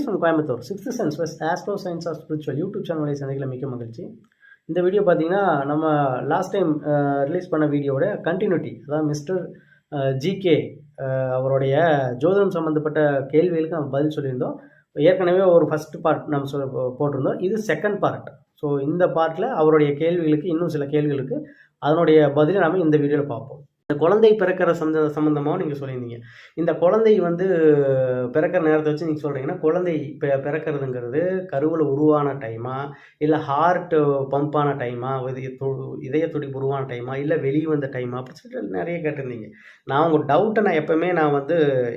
From Coimbatore. Sixth sense வெஸ் astro science of spiritual YouTube சேனலை சந்திக்கல மிக்க மகிழ்ச்சி. இந்த வீடியோ பார்த்தீங்கன்னா நம்ம லாஸ்ட் டைம் ரிலீஸ் பண்ண வீடியோவோட கண்டினியூட்டி. அதாவது மிஸ்டர் ஜிகே அவருடைய ஜோதிடம் சம்மந்தப்பட்ட கேள்விகளுக்கு நம்ம பதில் சொல்லியிருந்தோம். ஏற்கனவே ஒரு ஃபஸ்ட் பார்ட் நம்ம போட்டிருந்தோம். இது செகண்ட் பார்ட். ஸோ இந்த பார்ட்டில் அவருடைய கேள்விகளுக்கு இன்னும் சில கேள்விகளுக்கு அதனுடைய பதிலை நம்ம இந்த வீடியோவில் பார்ப்போம். இந்த குழந்தை பிறக்கிற சம்மந்தமாகவும் நீங்கள் சொல்லியிருந்தீங்க. இந்த குழந்தை பிறக்கிற நேரத்தை வச்சு நீங்கள் சொல்கிறீங்கன்னா, குழந்தை பிறக்கிறதுங்கிறது கருவில் உருவான டைமா, இல்லை ஹார்ட் பம்பான டைமா, இதய துடிப்பு உருவான டைமா, இல்லை வெளியே வந்த டைமா அப்படின்னு சொல்லிட்டு நிறைய கேட்டிருந்தீங்க. நான் உங்கள் டவுட்டை எப்போவுமே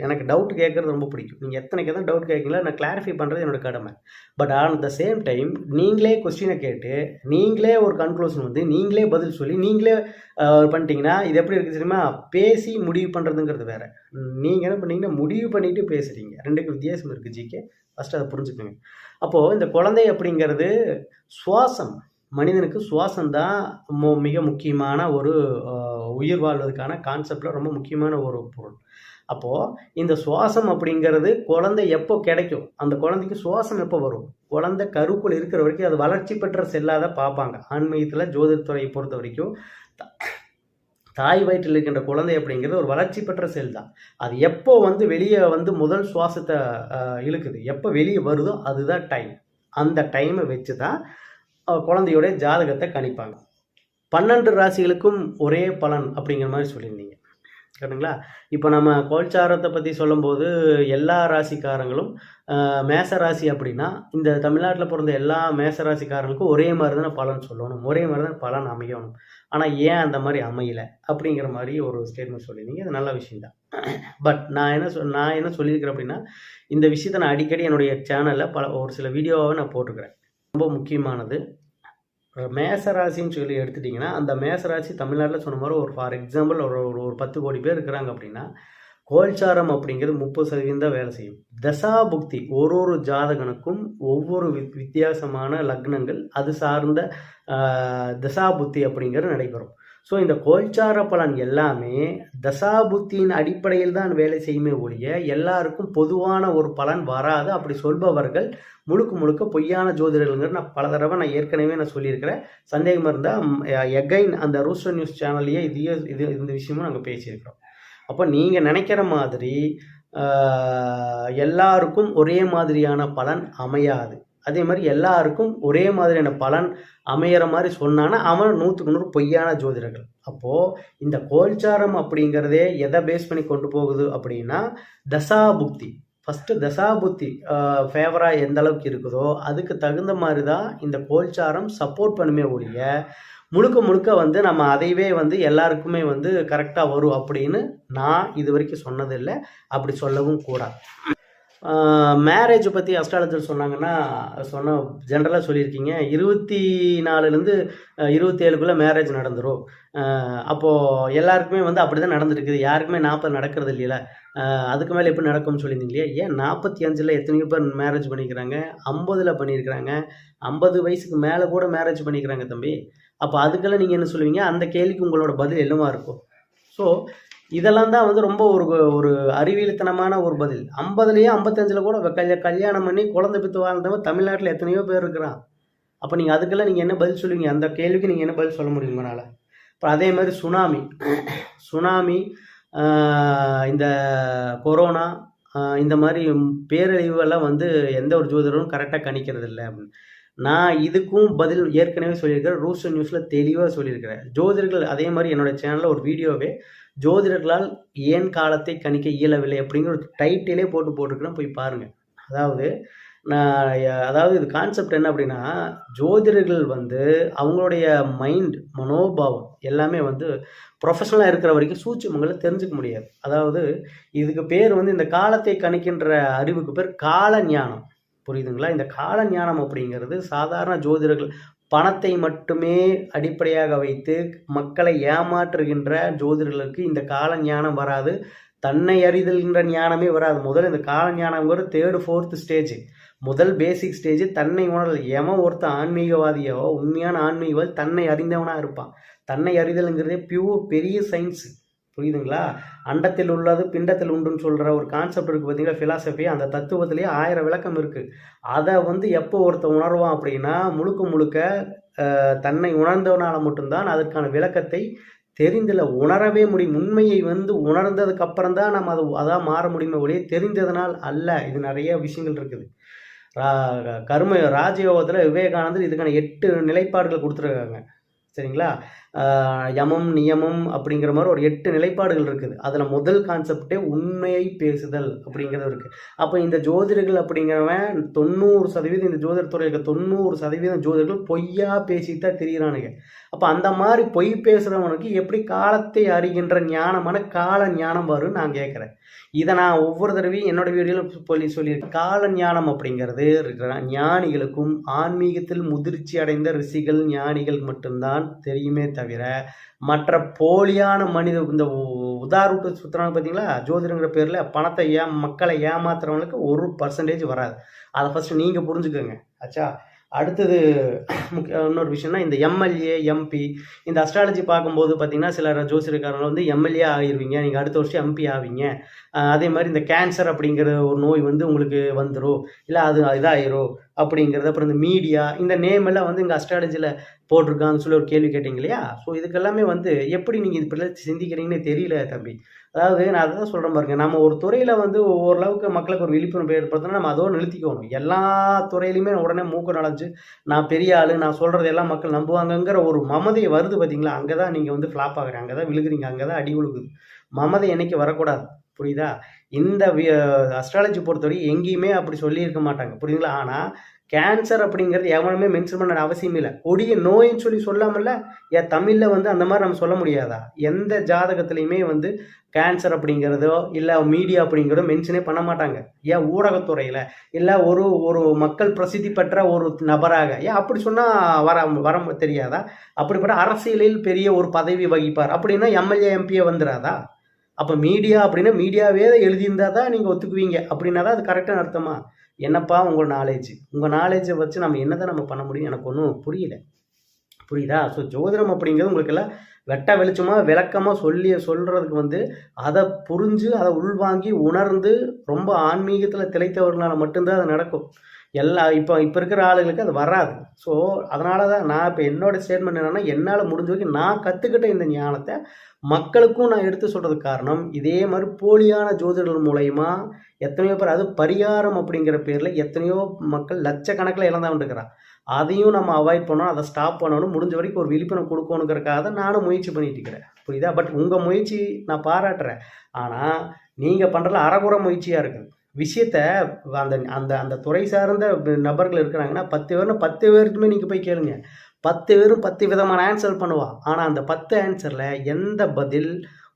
எனக்கு டவுட் கேட்குறது ரொம்ப பிடிக்கும். நீங்கள் எத்தனைக்கு தான் டவுட் கேட்கல, நான் கிளாரிஃபை பண்ணுறது என்னோட கடமை. But at the same time நீங்களே கொஸ்டினை கேட்டு நீங்களே ஒரு கன்க்ளூஷன் வந்து நீங்களே பதில் சொல்லி நீங்களே பண்ணிட்டீங்கன்னா இது எப்படி இருக்குது தெரியுமா? பேசி முடிவு பண்ணுறதுங்கிறது வேறு. நீங்கள் என்ன பண்ணீங்கன்னா முடிவு பண்ணிட்டு பேசுகிறீங்க. ரெண்டுக்கு வித்தியாசம் இருக்குது ஜிகே. ஃபஸ்ட்டு அதை புரிஞ்சுக்கோங்க. அப்போது இந்த குழந்தை அப்படிங்கிறது சுவாசம், மனிதனுக்கு சுவாசம் தான் மிக முக்கியமான ஒரு உயிர் வாழ்வதற்கான கான்செப்டில் ரொம்ப முக்கியமான ஒரு பொருள். அப்போது இந்த சுவாசம் அப்படிங்கிறது குழந்தை எப்போ கிடைக்கும், அந்த குழந்தைக்கு சுவாசம் எப்போ வரும்? குழந்தை கருக்குள் இருக்கிற வரைக்கும் அது வளர்ச்சி பெற்ற செல்லாத பார்ப்பாங்க. ஆன்மீகத்தில் ஜோதிடத்துறையை பொறுத்த வரைக்கும் தாய் வயிற்றில் இருக்கின்ற குழந்தை அப்படிங்கிறது ஒரு வளர்ச்சி பெற்ற செல் தான். அது எப்போ வெளியே முதல் சுவாசத்தை இழுக்குது, எப்போ வெளியே வருதோ அதுதான் டைம். அந்த டைமை வச்சு தான் குழந்தையோடைய ஜாதகத்தை கணிப்பாங்க. 12 ராசிகளுக்கும் ஒரே பலன் அப்படிங்கிற மாதிரி சொல்லியிருந்தீங்க, கேட்டுங்களா? இப்போ நம்ம கோல்சாரத்தை பற்றி சொல்லும்போது எல்லா ராசிக்காரங்களும் மேச ராசி அப்படின்னா இந்த தமிழ்நாட்டில் பிறந்த எல்லா மேச ராசிக்காரங்களுக்கும் ஒரே மாதிரி தானே பலன் சொல்லணும், ஒரே மாதிரி தான் பலன் அமையணும். ஆனால் ஏன் அந்த மாதிரி அமையலை அப்படிங்கிற மாதிரி ஒரு ஸ்டேட்மெண்ட் சொல்லியிருந்தீங்க. அது நல்ல விஷயந்தான். பட் நான் என்ன சொல்லியிருக்கிறேன் அப்படின்னா, இந்த விஷயத்தை நான் அடிக்கடி என்னுடைய சேனலில் ஒரு சில வீடியோவை நான் போட்டுக்கிறேன். ரொம்ப முக்கியமானது மேசராசின்னு சொல்லி எடுத்துட்டிங்கன்னா, அந்த மேசராசி தமிழ்நாட்டில் சொன்ன மாதிரி ஒரு ஃபார் எக்ஸாம்பிள் ஒரு 10 கோடி பேர் இருக்கிறாங்க அப்படின்னா, கோல்சாரம் அப்படிங்கிறது 30% தான் வேலை செய்யும். தசாபுக்தி ஒரு ஜாதகனுக்கும் ஒவ்வொரு வித்தியாசமான லக்னங்கள் அது சார்ந்த தசாபுக்தி அப்படிங்கிறது நடைபெறும். ஸோ இந்த கோல்சார பலன் எல்லாமே தசாபுத்தியின் அடிப்படையில் தான் வேலை செய்யுமே ஒழிய எல்லாருக்கும் பொதுவான ஒரு பலன் வராது. அப்படி சொல்பவர்கள் முழுக்க பொய்யான ஜோதிடர்கள்ங்கிற நான் பல தடவை ஏற்கனவே சொல்லியிருக்கிறேன். சந்தேகம் இருந்தால் எகைன் அந்த ரூஸ்டர் நியூஸ் சேனல்லையே இந்த விஷயமும் நாங்கள் பேசியிருக்கிறோம். அப்போ நீங்கள் நினைக்கிற மாதிரி எல்லாருக்கும் ஒரே மாதிரியான பலன் அமையாது. அதே மாதிரி எல்லாருக்கும் ஒரே மாதிரியான பலன் அமையிற மாதிரி சொன்னான்னா அவன் 100க்கு 100 பொய்யான ஜோதிடர்கள். அப்போது இந்த கோல்சாரம் அப்படிங்கிறதே எதை பேஸ் பண்ணி கொண்டு போகுது அப்படின்னா தசாபுக்தி. ஃபஸ்ட்டு தசாபுத்தி ஃபேவராக எந்த அளவுக்கு இருக்குதோ அதுக்கு தகுந்த மாதிரி தான் இந்த கோல்சாரம் சப்போர்ட் பண்ணுமே ஒழிய முழுக்க நம்ம அதையவே எல்லாருக்குமே கரெக்டாக வரும் அப்படின்னு நான் இது வரைக்கும் சொன்னதில்லை, அப்படி சொல்லவும் கூடாது. மேரேஜ் பற்றி அஸ்ட்ராலஜர் சொன்னாங்கன்னா ஜென்ரலாக சொல்லியிருக்கீங்க 24லேருந்து 27க்குள்ளே மேரேஜ் நடந்துடும். அப்போது எல்லாருக்குமே அப்படி தான் நடந்துருக்குது, யாருக்குமே 40 நடக்கிறது இல்லையில, அதுக்கு மேலே எப்படி நடக்கும்னு சொல்லியிருந்தீங்க இல்லையா? ஏன் 45ல் எத்தனையோ பேர் மேரேஜ் பண்ணிக்கிறாங்க, 50ல் பண்ணியிருக்கிறாங்க, 50 வயசுக்கு மேலே கூட மேரேஜ் பண்ணிக்கிறாங்க தம்பி. அப்போ அதுக்கெல்லாம் நீங்கள் என்ன சொல்லுவீங்க? அந்த கேள்விக்கு உங்களோட பதில் என்னவா இருக்கும்? ஸோ இதெல்லாம் தான் ரொம்ப ஒரு அறிவியல்தனமான ஒரு பதில். 50லேயே 55ல் கூட கல்யாணம் பண்ணி குழந்தை பெற்று வாழ்ந்தவங்க தமிழ்நாட்டில் எத்தனையோ பேர் இருக்கிறான். அப்போ நீங்கள் அதுக்கெல்லாம் நீங்கள் என்ன பதில் சொல்லுவீங்க? அந்த கேள்விக்கு நீங்கள் என்ன பதில் சொல்ல முடியுங்கனால? இப்போ அதே மாதிரி சுனாமி இந்த கொரோனா இந்த மாதிரி பேரழிவுகள்லாம் எந்த ஒரு ஜோதிடரும் கரெக்டாக கணிக்கிறது இல்லை அப்படின்னு நான் இதுக்கும் பதில் ஏற்கனவே சொல்லியிருக்கிறேன். ரூஸ்டர் நியூஸில் தெளிவாக சொல்லியிருக்கிறேன். ஜோதிடர்கள் அதே மாதிரி என்னோட சேனலில் ஒரு வீடியோவே ஜோதிடர்களால் ஏன் காலத்தை கணிக்க இயலவில்லை அப்படிங்கிற ஒரு டைட்டிலே போட்டிருக்கிறேன், போய் பாருங்கள். அதாவது இது கான்செப்ட் என்ன அப்படின்னா, ஜோதிடர்கள் அவங்களுடைய மைண்ட் மனோபாவம் எல்லாமே ப்ரொஃபஷனலாக இருக்கிற வரைக்கும் சூட்சுமங்களை தெரிஞ்சுக்க முடியாது. அதாவது இதுக்கு பேர் இந்த காலத்தை கணிக்கின்ற அறிவுக்கு பேர் கால ஞானம். புரியுதுங்களா? இந்த கால ஞானம் அப்படிங்கிறது சாதாரண ஜோதிடர்கள் பணத்தை மட்டுமே அடிப்படையாக வைத்து மக்களை ஏமாற்றுகின்ற ஜோதிடர்களுக்கு இந்த கால ஞானம் வராது. தன்னை அறிதல்கின்ற ஞானமே வராது. முதல்ல இந்த கால ஞானம்ங்கிற 3rd 4th ஸ்டேஜ். முதல் பேசிக் ஸ்டேஜ் தன்னை உணர்தல். எவன் ஒருத்தன் ஆன்மீகவாதியோ உண்மையான ஆன்மீகவாதி தன்னை அறிந்தவனாக இருப்பான். தன்னை அறிதல்ங்கிறதே பியூர் பெரிய சயின்ஸு. புரியுதுங்களா? அண்டத்தில் உள்ளது பிண்டத்தில் உண்டுன்னு சொல்கிற ஒரு கான்செப்ட் இருக்குது பார்த்தீங்களா, ஃபிலாசபி. அந்த தத்துவத்திலேயே 1000 விளக்கம் இருக்குது. அதை வந்து எப்போ ஒருத்தன் உணர்வான் அப்படின்னா, முழுக்க முழுக்க தன்னை உணர்ந்தவனால மட்டும்தான் அதற்கான விளக்கத்தை தெரிந்தில்ல உணரவே முடியும். உண்மையை வந்து உணர்ந்ததுக்கு அப்புறம் தான் நம்ம அதான் மாற முடியுமே ஒழிய தெரிந்ததனால் அல்ல. இது நிறைய விஷயங்கள் இருக்குது. கர்ம ராஜயோகத்தில் விவேகானந்தர் இதுக்கான 8 நிலைப்பாடுகள் கொடுத்துருக்காங்க. சரிங்களா? யமம் நியமம் அப்படிங்கிற மாதிரி ஒரு 8 நிலைப்பாடுகள் இருக்குது. அதில் முதல் கான்செப்டே உண்மையை பேசுதல் அப்படிங்கிறது இருக்குது. அப்போ இந்த ஜோதிடர்கள் அப்படிங்கிறவன் 90% இந்த ஜோதிட துறையில் 90% ஜோதிடர்கள் பொய்யா பேசித்தான் திரியிறானுங்க. அப்போ அந்த மாதிரி பொய் பேசுகிறவனுக்கு எப்படி காலத்தை அறிகின்ற ஞானமான கால ஞானம் வரும்னு நான் கேட்குறேன். இதை நான் ஒவ்வொரு தடவையும் என்னோட வீடியோவில் சொல்லியிருக்கேன். கால ஞானம் அப்படிங்கிறது ஞானிகளுக்கும் ஆன்மீகத்தில் முதிர்ச்சி அடைந்த ரிஷிகள் ஞானிகள் மட்டும்தான் தெரியுமே தவிர மற்ற போலியான மனித இந்த உதாரணத்தை சுற்றுறாங்க பார்த்தீங்களா, ஜோதிடங்கிற பேரில் பணத்தை மக்களை ஏமாத்துறவங்களுக்கு 1% வராது. அதை ஃபஸ்ட்டு நீங்கள் புரிஞ்சுக்கோங்க. ஆச்சா? அடுத்தது இன்னொரு விஷயம்னா இந்த எம்எல்ஏ எம்பி இந்த அஸ்ட்ராலஜி பார்க்கும்போது பார்த்தீங்கன்னா சில ஜோசியக்காரங்க வந்து எம்எல்ஏ ஆகிடுவீங்க, நீங்கள் அடுத்த வருஷம் எம்பி ஆவீங்க. அதே மாதிரி இந்த கேன்சர் அப்படிங்கிற ஒரு நோய் வந்து உங்களுக்கு வந்துடும், இல்லை அது இதாகிரும் அப்படிங்கிறது. அப்புறம் இந்த மீடியா இந்த நேம் எல்லாம் வந்து இங்கே அஸ்ட்ராலஜியில் போட்டிருக்காங்கன்னு சொல்லி ஒரு கேள்வி கேட்டிங்க இல்லையா? ஸோ இதுக்கெல்லாமே வந்து எப்படி நீங்கள் இப்படிலாம் சிந்திக்கிறீங்கன்னு தெரியல தம்பி. அதாவது நான் அதை தான் சொல்கிறேன் பாருங்க, நம்ம ஒரு துறையில் வந்து ஓரளவுக்கு மக்களுக்கு ஒரு விழிப்புணர்வு ஏற்படுத்தினா நம்ம அதோடு நிறுத்திக்கணும். எல்லா துறையிலையுமே உடனே மூக்கு நுழைஞ்சு நான் பெரிய ஆள், நான் சொல்கிறது எல்லாம் மக்கள் நம்புவாங்கங்கிற ஒரு மமதை வருது பார்த்தீங்களா, அங்கே தான் நீங்கள் வந்து ஃப்ளாப் ஆகுறீங்க, அங்கே தான் விழுகுறீங்க, அங்கே தான் அடி விழுகுது. மமதை என்னைக்கு வரக்கூடாது, புரியுதா? இந்த அஸ்ட்ராலஜி பொறுத்தவரை எங்கேயுமே அப்படி சொல்லியிருக்க மாட்டாங்க, புரியுதுங்களா? ஆனால் கேன்சர் அப்படிங்கிறது எவனுமே மென்ஷன் பண்ண அவசியம் இல்லை. கொடிய நோயின்னு சொல்லி சொல்லாமல்ல, ஏன் தமிழில் வந்து அந்த மாதிரி நம்ம சொல்ல முடியாதா? எந்த ஜாதகத்துலையுமே வந்து கேன்சர் அப்படிங்கிறதோ இல்லை மீடியா அப்படிங்கிறதோ மென்ஷனே பண்ண மாட்டாங்க. ஏன் ஊடகத்துறையில் இல்லை ஒரு ஒரு மக்கள் பிரசித்தி பெற்ற ஒரு நபராக ஏன் அப்படி சொன்னால் வர தெரியாதா? அப்படிப்பட்ட அரசியலில் பெரிய ஒரு பதவி வகிப்பார் அப்படின்னா எம்எல்ஏ எம்பியை வந்துடாதா? அப்போ மீடியா அப்படின்னா மீடியாவே எழுதியிருந்தால் தான் நீங்கள் ஒத்துக்குவீங்க அப்படின்னா தான் அது கரெக்டான அர்த்தமா? என்னப்பா உங்கள் நாலேஜை வச்சு நம்ம என்ன தான் நம்ம பண்ண முடியும்? எனக்கு ஒன்றும் புரியல, புரியுதா? ஸோ ஜோதிடம் அப்படிங்கிறது உங்களுக்கெல்லாம் வெட்ட வெளிச்சமாக விளக்கமாக சொல்கிறதுக்கு வந்து அதை புரிஞ்சு அதை உள்வாங்கி உணர்ந்து ரொம்ப ஆன்மீகத்தில் திளைத்தவர்களால் மட்டும்தான் அது நடக்கும். இப்போ இருக்கிற ஆளுங்களுக்கு அது வராது. ஸோ அதனால தான் நான் இப்போ என்னோடய ஸ்டேட்மெண்ட் என்னென்னா, என்னால் முடிஞ்ச வரைக்கும் நான் கற்றுக்கிட்ட இந்த ஞானத்தை மக்களுக்கும் நான் எடுத்து சொல்கிறதுக்கு காரணம், இதே மாதிரி போலியான ஜோதிடர்கள் மூலயமா எத்தனையோ பேர் அது பரிகாரம் அப்படிங்கிற பேரில் எத்தனையோ மக்கள் லட்சக்கணக்கில் இழந்தவன் இருக்கிறான். அதையும் நம்ம அவாய்ட் பண்ணணும், அதை ஸ்டாப் பண்ணணும், முடிஞ்ச வரைக்கும் ஒரு விழிப்புணர்வு கொடுக்கணுங்கிறக்காக தான் நானும் முயற்சி பண்ணிட்டு இருக்கிறேன், புரியுதா? பட் உங்கள் முயற்சி நான் பாராட்டுறேன். ஆனால் நீங்கள் பண்ணுறதுல அறகுறை முயற்சியாக இருக்குது. விஷயத்த அந்த அந்த அந்த துறை சார்ந்த நபர்கள் இருக்கிறாங்கன்னா 10 பேர்னா 10 பேருக்குமே நீங்கள் போய் கேளுங்க. 10 பேரும் 10 விதமான ஆன்சர் பண்ணுவான். ஆனால் அந்த 10 ஆன்சரில் எந்த பதில்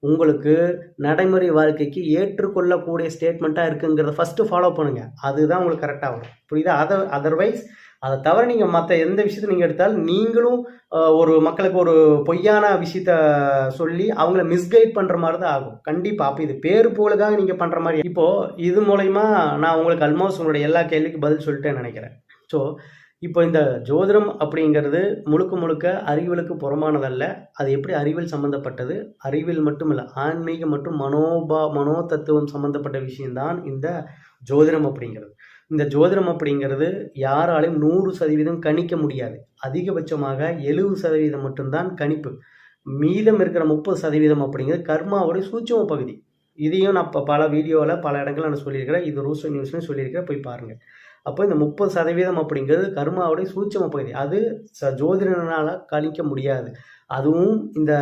உங்களுக்கு நடைமுறை வாழ்க்கைக்கு ஏற்றுக்கொள்ளக்கூடிய ஸ்டேட்மெண்ட்டாக இருக்குங்கிறத ஃபஸ்ட்டு ஃபாலோ பண்ணுங்கள். அதுதான் உங்களுக்கு கரெக்டாக வரும், புரியுதா? அதர்வைஸ் அதை தவிர நீங்கள் மற்ற எந்த விஷயத்தை நீங்கள் எடுத்தாலும் நீங்களும் ஒரு மக்களுக்கு ஒரு பொய்யான விஷயத்த சொல்லி அவங்கள மிஸ்கைட் பண்ணுற மாதிரி தான் ஆகும் கண்டிப்பாக. அப்போ இது பேர் போலதாக நீங்கள் பண்ணுற மாதிரி. இப்போது இது மூலயமா நான் உங்களுக்கு ஆல்மோஸ்ட் உங்களுடைய எல்லா கேள்விக்கும் பதில் சொல்லிட்டேன்னு நினைக்கிறேன். ஸோ இப்போ இந்த ஜோதிடம் அப்படிங்கிறது முழுக்க முழுக்க அறிவியலுக்கு புறமானதல்ல. அது எப்படி அறிவியல் சம்மந்தப்பட்டது, அறிவியல் மட்டும் இல்லை, ஆன்மீகம் மற்றும் மனோ தத்துவம் சம்மந்தப்பட்ட விஷயம்தான் இந்த ஜோதிடம் அப்படிங்கிறது. இந்த ஜோதிடம் அப்படிங்கிறது யாராலையும் 100% கணிக்க முடியாது. அதிகபட்சமாக 70% மட்டும்தான் கணிப்பு. மீதம் இருக்கிற 30% அப்படிங்கிறது கர்மாவோடைய சூட்சும பகுதி. இதையும் நான் இப்போ பல வீடியோவில் பல இடங்களில் நான் சொல்லியிருக்கிறேன். இது ரூஸ் நியூஸ்லையும் சொல்லியிருக்கிறேன், போய் பாருங்கள். அப்போ இந்த 30% அப்படிங்கிறது கர்மாவுடைய சூட்சும பகுதி. அது ஜோதிடனால் கணிக்க முடியாது. அதுவும் இந்த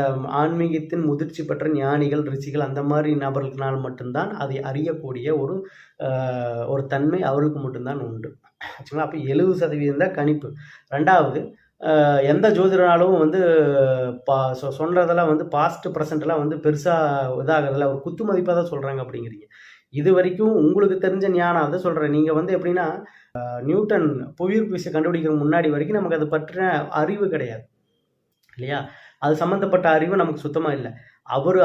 ஆன்மீகத்தின் முதிர்ச்சி பெற்ற ஞானிகள் ரிஷிகள் அந்த மாதிரி நபர்களுக்குனால் மட்டும்தான் அதை அறியக்கூடிய ஒரு தன்மை அவர்களுக்கு மட்டும்தான் உண்டு, ஆக்சுவலாக. அப்போ 70% தான் கணிப்பு. ரெண்டாவது, எந்த ஜோதிடனாலும் வந்து சொல்கிறதெல்லாம் வந்து பாஸ்ட் ப்ரெசண்ட்லாம் வந்து பெருசாக இதாகிறதில்ல, ஒரு குத்து மதிப்பாக தான் சொல்கிறாங்க அப்படிங்கிறீங்க. இது வரைக்கும் உங்களுக்கு தெரிஞ்ச ஞானம் அதை சொல்கிறேன். நீங்கள் வந்து எப்படின்னா, நியூட்டன் புவியீர்ப்பு விசை கண்டுபிடிக்கிற முன்னாடி வரைக்கும் நமக்கு அது பற்றின அறிவு கிடையாது இல்லையா? அது சம்மந்தப்பட்ட அறிவு நமக்கு சுத்தமாக இல்லை. அவர்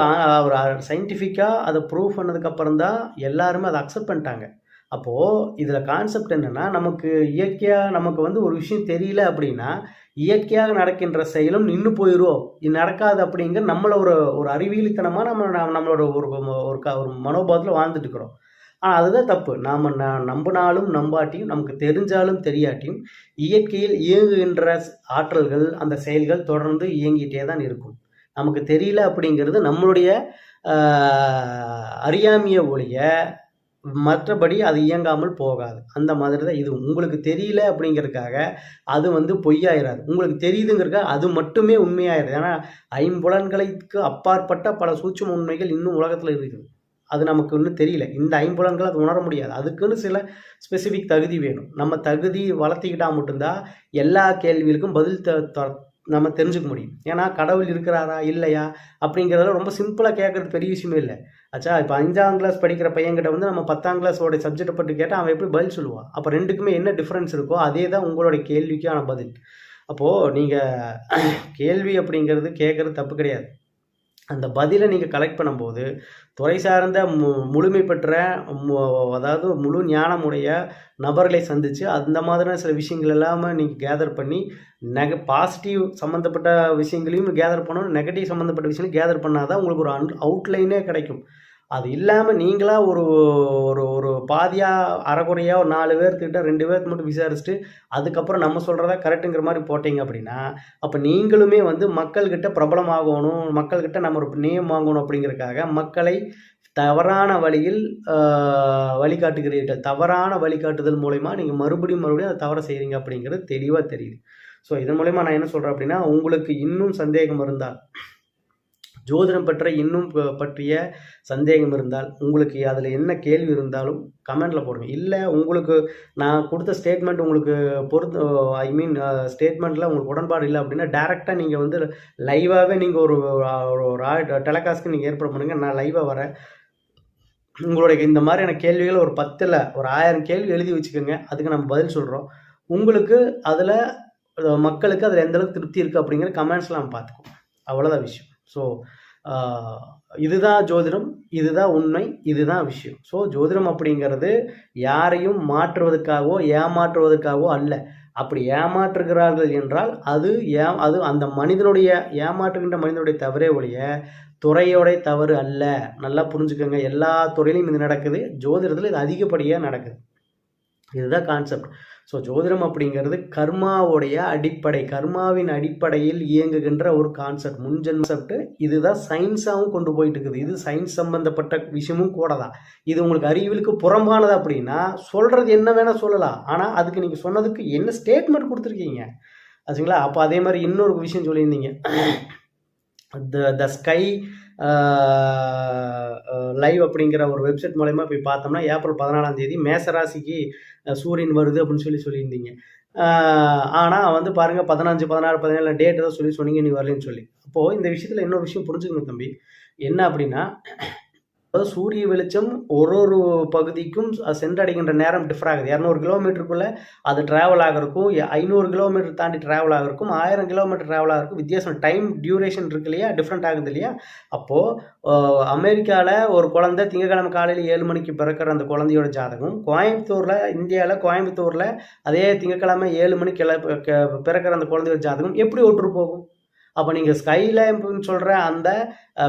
சயின்டிஃபிக்காக அதை ப்ரூவ் பண்ணதுக்கப்புறம் தான் எல்லாருமே அதை அக்செப்ட் பண்ணிட்டாங்க. அப்போது இதில் கான்செப்ட் என்னென்னா, நமக்கு இயற்கையாக நமக்கு வந்து ஒரு விஷயம் தெரியல அப்படின்னா, இயற்கையாக நடக்கின்ற செயலும் நின்று போயிடும், இது நடக்காது அப்படிங்கிற நம்மளை ஒரு ஒரு அறிவியலித்தனமாக நம்மளோட ஒரு ஒரு மனோபாவத்தில் வாழ்ந்துட்டு இருக்கிறோம். ஆனால் அதுதான் தப்பு. நாம் நம்பினாலும் நம்பாட்டியும், நமக்கு தெரிஞ்சாலும் தெரியாட்டியும், இயற்கையில் இயங்குகின்ற ஆற்றல்கள், அந்த செயல்கள் தொடர்ந்து இயங்கிட்டே தான் இருக்கும். நமக்கு தெரியல அப்படிங்கிறது நம்மளுடைய அறியாமைய ஒழிய மற்றபடி அது இயங்காமல் போகாது. அந்த மாதிரி தான் இது. உங்களுக்கு தெரியல அப்படிங்கிறதுக்காக அது வந்து பொய்யாயிராது. உங்களுக்கு தெரியுதுங்கிறதுக்காக அது மட்டுமே உண்மையாயிராது. ஏன்னா ஐம்புலன்களுக்கு அப்பாற்பட்ட பல சூட்சும உண்மைகள் இன்னும் உலகத்தில் இருக்குது. அது நமக்கு இன்னும் தெரியல. இந்த ஐம்புலன்கள் அது உணர முடியாது. அதுக்குன்னு சில ஸ்பெசிஃபிக் தகுதி வேணும். நம்ம தகுதி வளர்த்திக்கிட்டா மட்டும்தான் எல்லா கேள்விகளுக்கும் பதில் நம்ம தெரிஞ்சுக்க முடியும். ஏன்னா கடவுள் இருக்கிறாரா இல்லையா அப்படிங்கிறத ரொம்ப சிம்பிளாக கேட்குறது பெரிய விஷயமே இல்லை. ஆச்சா, இப்போ 5ஆம் கிளாஸ் படிக்கிற பையன்கிட்ட வந்து நம்ம 10ஆம் கிளாஸோட சப்ஜெக்டை பற்றி கேட்டால் அவன் எப்படி பதில் சொல்லுவான்? அப்போ ரெண்டுக்குமே என்ன டிஃப்ரென்ஸ் இருக்கோ அதே தான் உங்களுடைய கேள்விக்கான பதில். அப்போது நீங்கள் கேள்வி அப்படிங்கிறது கேட்குறது தப்பு கிடையாது. அந்த பதிலை நீங்கள் கலெக்ட் பண்ணும்போது துறை சார்ந்த முழுமை பெற்ற அதாவது முழு ஞானமுடைய நபர்களை சந்தித்து அந்த மாதிரியான சில விஷயங்கள் எல்லாமே நீங்கள் கேதர் பண்ணி பாசிட்டிவ் சம்மந்தப்பட்ட விஷயங்களையும் கேதர் பண்ணணும், நெகட்டிவ் சம்மந்தப்பட்ட விஷயங்களையும் கேதர் பண்ணால் தான் உங்களுக்கு ஒரு அவுட்லைனே கிடைக்கும். அது இல்லாமல் நீங்களாக ஒரு ஒரு ஒரு பாதியாக அரைக்குறையாக ஒரு 4 பேர்த்துக்கிட்ட 2 பேர்த்து மட்டும் விசாரிச்சுட்டு அதுக்கப்புறம் நம்ம சொல்கிறதா கரெக்டுங்கிற மாதிரி போட்டிங்க அப்படின்னா, அப்போ நீங்களுமே வந்து மக்கள்கிட்ட பிரபலமாகணும், மக்கள்கிட்ட நம்ம ஒரு நேம் வாங்கணும் அப்படிங்கிறதுக்காக மக்களை தவறான வழியில் வழிகாட்டுகிறீர்கள். தவறான வழிகாட்டுதல் மூலயமா நீங்கள் மறுபடியும் அதை தவற செய்கிறீங்க அப்படிங்கிறது தெளிவாக தெரியுது. ஸோ இதன் மூலயமா நான் என்ன சொல்கிறேன் அப்படின்னா, உங்களுக்கு இன்னும் சந்தேகம் இருந்தால், ஜோதிடம் பற்றிய சந்தேகம் இருந்தால், உங்களுக்கு அதில் என்ன கேள்வி இருந்தாலும் கமெண்டில் போடுங்க. இல்லை உங்களுக்கு நான் கொடுத்த ஸ்டேட்மெண்ட் உங்களுக்கு ஸ்டேட்மெண்ட்டில் உங்களுக்கு உடன்பாடு இல்லை அப்படின்னா டேரெக்டாக நீங்கள் வந்து லைவாகவே நீங்கள் ஒரு டெலகாஸ்க்கு நீங்கள் ஏற்பாடு பண்ணுங்கள். நான் லைவாக வரேன். உங்களுடைய இந்த மாதிரியான கேள்விகள் ஒரு 10 ஒரு 1000 கேள்வி எழுதி வச்சுக்கோங்க. அதுக்கு நம்ம பதில் சொல்கிறோம். உங்களுக்கு அதில் மக்களுக்கு அதில் எந்தளவுக்கு திருப்தி இருக்குது அப்படிங்கிற கமெண்ட்ஸ்லாம் நம்ம பார்த்துக்குவோம். அவ்வளோதான் விஷயம். ஸோ இதுதான் ஜோதிடம், இதுதான் உண்மை, இதுதான் விஷயம். ஸோ ஜோதிடம் அப்படிங்கிறது யாரையும் மாற்றுவதற்காகவோ ஏமாற்றுவதற்காகவோ அல்ல. அப்படி ஏமாற்றுகிறார்கள் என்றால் அது அந்த மனிதனுடைய ஏமாற்றுகின்ற மனிதனுடைய தவறே ஒழிய துறையோட தவறு அல்ல. நல்லா புரிஞ்சுக்கோங்க. எல்லா துறையிலையும் இது நடக்குது, ஜோதிடத்தில் இது அதிகப்படியாக நடக்குது. இதுதான் கான்செப்ட். ஸோ ஜோதிடம் அப்படிங்கிறது கர்மாவுடைய அடிப்படை, கர்மாவின் அடிப்படையில் இயங்குகின்ற ஒரு கான்செப்ட், முன்ஜென்செப்ட். இதுதான் சயின்ஸாகவும் கொண்டு போயிட்டு இருக்குது. இது சயின்ஸ் சம்பந்தப்பட்ட விஷயமும் கூட தான். இது உங்களுக்கு அறிவியலுக்கு புறம்பானது அப்படின்னா சொல்கிறது என்ன வேணால் சொல்லலாம். ஆனால் அதுக்கு நீங்கள் சொன்னதுக்கு என்ன ஸ்டேட்மெண்ட் கொடுத்துருக்கீங்க ஆச்சுங்களா? அப்போ அதே மாதிரி இன்னொரு விஷயம் சொல்லியிருந்தீங்க, த ஸ்கை லைவ் அப்படிங்கிற ஒரு வெப்சைட் மூலயமா போய் பார்த்தோம்னா ஏப்ரல் 14ஆம் தேதி மேசராசிக்கு சூரியன் வருது அப்படின்னு சொல்லியிருந்தீங்க. ஆனால் வந்து பாருங்கள் 15, 16, 17 டேட் ஏதோ சொன்னீங்க, நீ வரலன்னு சொல்லி. அப்போது இந்த விஷயத்தில் இன்னொரு விஷயம் புரிஞ்சுக்கணும் தம்பி. என்ன அப்படின்னா, சூரிய வெளிச்சம் ஒரு பகுதிக்கும் சென்றடைகின்ற நேரம் டிஃபர் ஆகுது. 200 கிலோமீட்டருக்குள்ளே அது ட்ராவல் ஆகிறதுக்கும் 500 கிலோமீட்டர் தாண்டி ட்ராவல் ஆகிறதுக்கும் 1000 கிலோமீட்டர் ட்ராவல் ஆகிறதுக்கும் வித்தியாசம், டைம் டியூரேஷன் இருக்கு இல்லையா, டிஃப்ரெண்ட் ஆகுது இல்லையா? அப்போது அமெரிக்காவில் ஒரு குழந்தை திங்கக்கிழமை காலையில் 7 மணிக்கு பிறக்கிற அந்த குழந்தையோட ஜாதகம், இந்தியாவில் கோயம்புத்தூரில் அதே திங்கக்கிழமை 7 மணிக்கு பிறக்கிற அந்த குழந்தையோட ஜாதகம் எப்படி ஒற்று போகும்? அப்போ நீங்கள் ஸ்கைலேம்ப்னு சொல்கிற அந்த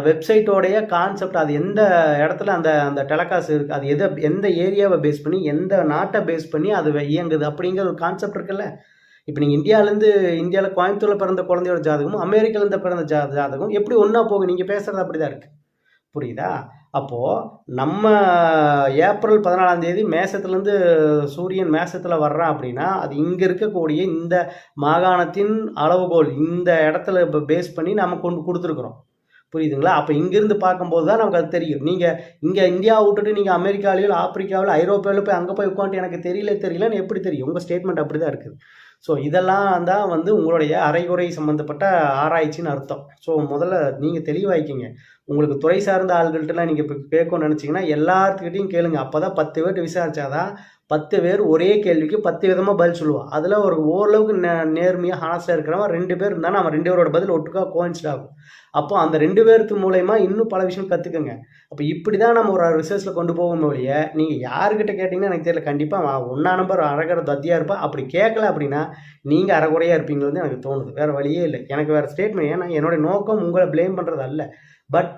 வெப்சைட்டோடைய கான்செப்ட், அது எந்த இடத்துல அந்த அந்த டெலகாஸ்ட் இருக்குது, அது எந்த ஏரியாவை பேஸ் பண்ணி, எந்த நாட்டை பேஸ் பண்ணி அது இயங்குது அப்படிங்கிற ஒரு கான்செப்ட் இருக்குல்ல. இப்போ நீங்கள் இந்தியாவில் கோயம்புத்தூரில் பிறந்த குழந்தையோட ஜாதகமும் அமெரிக்காவிலேருந்து பிறந்த ஜாதகம் எப்படி ஒன்றா போகும்? நீங்கள் பேசுகிறது அப்படி தான் இருக்குது. புரியுதா? அப்போது நம்ம ஏப்ரல் 14ஆம் தேதி மேசத்துலேருந்து சூரியன் மேசத்தில் வர்றான் அப்படின்னா அது இங்கே இருக்கக்கூடிய இந்த மாகாணத்தின் அளவுகோல், இந்த இடத்துல இப்போ பேஸ் பண்ணி நம்ம கொடுத்துருக்குறோம். புரியுதுங்களா? அப்போ இங்கேருந்து பார்க்கும்போது தான் நமக்கு அது தெரியும். நீங்கள் இங்கே இந்தியாவை விட்டுட்டு நீங்கள் அமெரிக்காவிலையோ ஆப்பிரிக்காவில் ஐரோப்பாவில் போய் அங்கே போய் உட்காந்து எனக்கு தெரியலன்னு எப்படி தெரியும்? உங்கள் ஸ்டேட்மெண்ட் அப்படி தான் இருக்குது. ஸோ இதெல்லாம் தான் வந்து உங்களுடைய அரைகுறை சம்மந்தப்பட்ட ஆராய்ச்சின்னு அர்த்தம். ஸோ முதல்ல நீங்கள் தெளிவாய்க்கிங்க. உங்களுக்கு துறை சார்ந்த ஆள்கள்ட்டலாம் நீங்கள் இப்போ கேட்கணும்னு நினச்சிங்கன்னா எல்லாத்துக்கிட்டையும் கேளுங்க. அப்போ தான் 10 பேர்ட்டு விசாரிச்சாதான் 10 பேர் ஒரே கேள்விக்கு 10 விதமாக பதில் சொல்லுவான். அதில் ஒரு ஓரளவுக்கு நேர்மையாக ஹானஸ்டாக இருக்கிறவன் 2 பேர் இருந்தால் நம்ம 2 பேரோட பதில் ஒட்டுக்கா கோயின்சிட் ஆகும். அப்போ அந்த 2 பேருக்கு மூலயமா இன்னும் பல விஷயம் கற்றுக்குங்க. அப்போ இப்படி தான் நம்ம ஒரு ரிசர்ச்சில் கொண்டு போகும் ஒழிய நீங்கள் யாருக்கிட்ட கேட்டிங்கன்னா எனக்கு தெரியல, கண்டிப்பாக 1 நம்பர் அரகர தத்தியாக இருப்பா. அப்படி கேட்கல அப்படின்னா நீங்கள் அரைகுறையாக இருப்பீங்களது எனக்கு தோணுது. வேறு வழியே இல்லை. எனக்கு வேறு ஸ்டேட்மெண்ட், ஏன்னா என்னுடைய நோக்கம் உங்களை ப்ளேம் பண்ணுறது அல்ல. பட்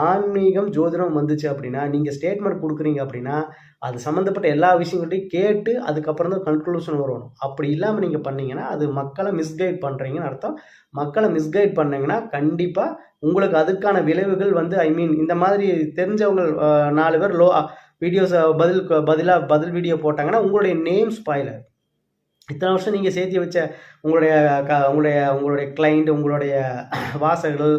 ஆன்மீகம் ஜோதிடம் வந்துச்சு அப்படின்னா நீங்கள் ஸ்டேட்மெண்ட் கொடுக்குறீங்க அப்படின்னா அது சம்மந்தப்பட்ட எல்லா விஷயங்கள்ட்டையும் கேட்டு அதுக்கப்புறம் தான் கன்க்ளூஷன் வரணும். அப்படி இல்லாமல் நீங்கள் பண்ணீங்கன்னா அது மக்களை மிஸ்கைட் பண்ணுறீங்கன்னு அர்த்தம். மக்களை மிஸ்கைட் பண்ணீங்கன்னா கண்டிப்பாக உங்களுக்கு அதுக்கான விளைவுகள் வந்து இந்த மாதிரி தெரிஞ்சவங்க 4 பேர் வீடியோஸ் பதில் வீடியோ போட்டாங்கன்னா உங்களுடைய நேம் ஸ்பாயிலர். இத்தனை வருஷம் நீங்கள் சேர்த்து வச்ச உங்களுடைய கிளைண்ட், உங்களுடைய வாசகர்கள்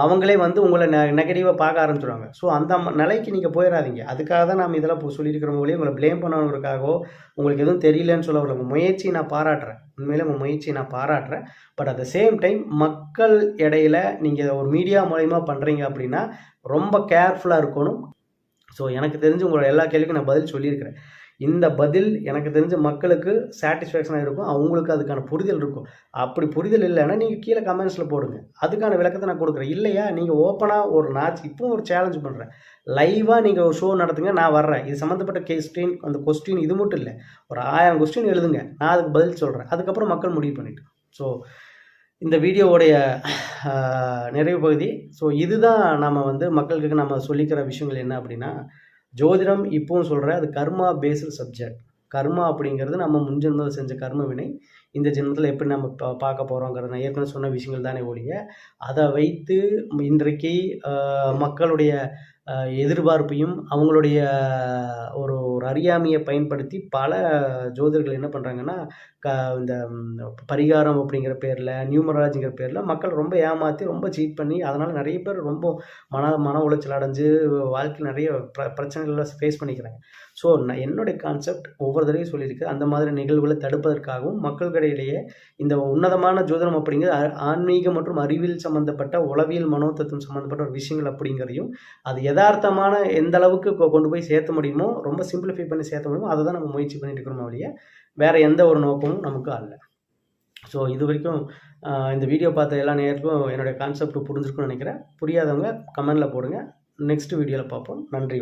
அவங்களே வந்து உங்களை நெகட்டிவாக பார்க்க ஆரம்பிச்சிடுவாங்க. ஸோ அந்த நிலைக்கு நீங்கள் போயிடாதீங்க. அதுக்காக தான் நாம் இதெல்லாம் சொல்லியிருக்கிறவங்களே உங்களை ப்ளேம் பண்ணவங்களுக்காகவோ உங்களுக்கு எதுவும் தெரியலன்னு சொல்ல உங்கள் முயற்சியை நான் பாராட்டுறேன். உண்மையிலே உங்கள் முயற்சியை நான் பாராட்டுறேன். But at the same time மக்கள் இடையில நீங்கள் ஒரு மீடியா மூலயமா பண்ணுறீங்க அப்படின்னா ரொம்ப கேர்ஃபுல்லாக இருக்கணும். ஸோ எனக்கு தெரிஞ்சு உங்களோட எல்லா கேள்விக்கும் நான் பதில் சொல்லியிருக்கிறேன். இந்த பதில் எனக்கு தெரிஞ்ச மக்களுக்கு சாட்டிஸ்ஃபேக்ஷனாக இருக்கும். அவங்களுக்கு அதுக்கான புரிதல் இருக்கும். அப்படி புரிதல் இல்லைன்னா நீங்கள் கீழே கமெண்ட்ஸில் போடுங்க. அதுக்கான விளக்கத்தை நான் கொடுக்குறேன். இல்லையா நீங்கள் ஓப்பனாக இப்போ ஒரு சேலஞ்ச் பண்ணுறேன். லைவாக நீங்கள் ஒரு ஷோ நடத்துங்க, நான் வர்றேன். இது சம்மந்தப்பட்ட அந்த கொஸ்டின் இது மட்டும் இல்லை, ஒரு 1000 கொஸ்டின் எழுதுங்க, நான் அதுக்கு பதில் சொல்கிறேன். அதுக்கப்புறம் மக்கள் முடிவு பண்ணிட்டு. ஸோ இந்த வீடியோவுடைய நிறைவு பகுதி. ஸோ இதுதான் நம்ம வந்து மக்களுக்கு நம்ம சொல்லிக்கிற விஷயங்கள் என்ன அப்படின்னா, ஜோதிடம் இப்போவும் சொல்கிறேன், அது கர்மா பேஸ்டு சப்ஜெக்ட். கர்மா அப்படிங்கிறது நம்ம முன்ஜென்மத்தில் செஞ்ச கர்ம வினை இந்த ஜென்மத்தில் எப்படி நம்ம பார்க்க போகிறோங்கிறது நான் ஏற்கனவே சொன்ன விஷயங்கள் தானே ஒழிய, அதை வைத்து இன்றைக்கு மக்களுடைய எதிர்பார்ப்பையும் அவங்களுடைய ஒரு அறியாமையை பயன்படுத்தி பல ஜோதிடர்கள் என்ன பண்ணுறாங்கன்னா, இந்த பரிகாரம் அப்படிங்கிற பேரில், நியூமராலஜிங்கிற பேரில் மக்கள் ரொம்ப ஏமாற்றி ரொம்ப சீட் பண்ணி அதனால் நிறைய பேர் ரொம்ப மன உளைச்சல் அடைஞ்சு வாழ்க்கையில் நிறைய பிரச்சனைகளை ஃபேஸ் பண்ணிக்கிறாங்க. ஸோ என்னுடைய கான்செப்ட் ஒவ்வொரு தடவையும் சொல்லியிருக்கு, அந்த மாதிரி நிகழ்வுகளை தடுப்பதற்காகவும் மக்களிடையிலேயே இந்த உன்னதமான ஜோதிடம் அப்படிங்கிறது ஆன்மீகம் மற்றும் அறிவியல் சம்மந்தப்பட்ட உளவியல் மனோதத்துவம் சம்மந்தப்பட்ட ஒரு விஷயங்கள் அப்படிங்கிறதையும் அது யதார்த்தமான எந்த அளவுக்கு கொண்டு போய் சேர்த்த முடியுமோ, ரொம்ப சிம்பிளிஃபை பண்ணி சேர்த்த முடியுமோ அதை தான் நம்ம முயற்சி பண்ணிட்டு இருக்கிறோம் ஒழிய வேறு எந்த ஒரு நோக்கமும் நமக்கு அல்ல. ஸோ இது வரைக்கும் இந்த வீடியோ பார்த்த எல்லா நேரத்துக்கும் என்னுடைய கான்செப்ட் புரிஞ்சிருக்குன்னு நினைக்கிறேன். புரியாதவங்க கமெண்டில் போடுங்க. நெக்ஸ்ட் வீடியோவில் பார்ப்போம். நன்றி.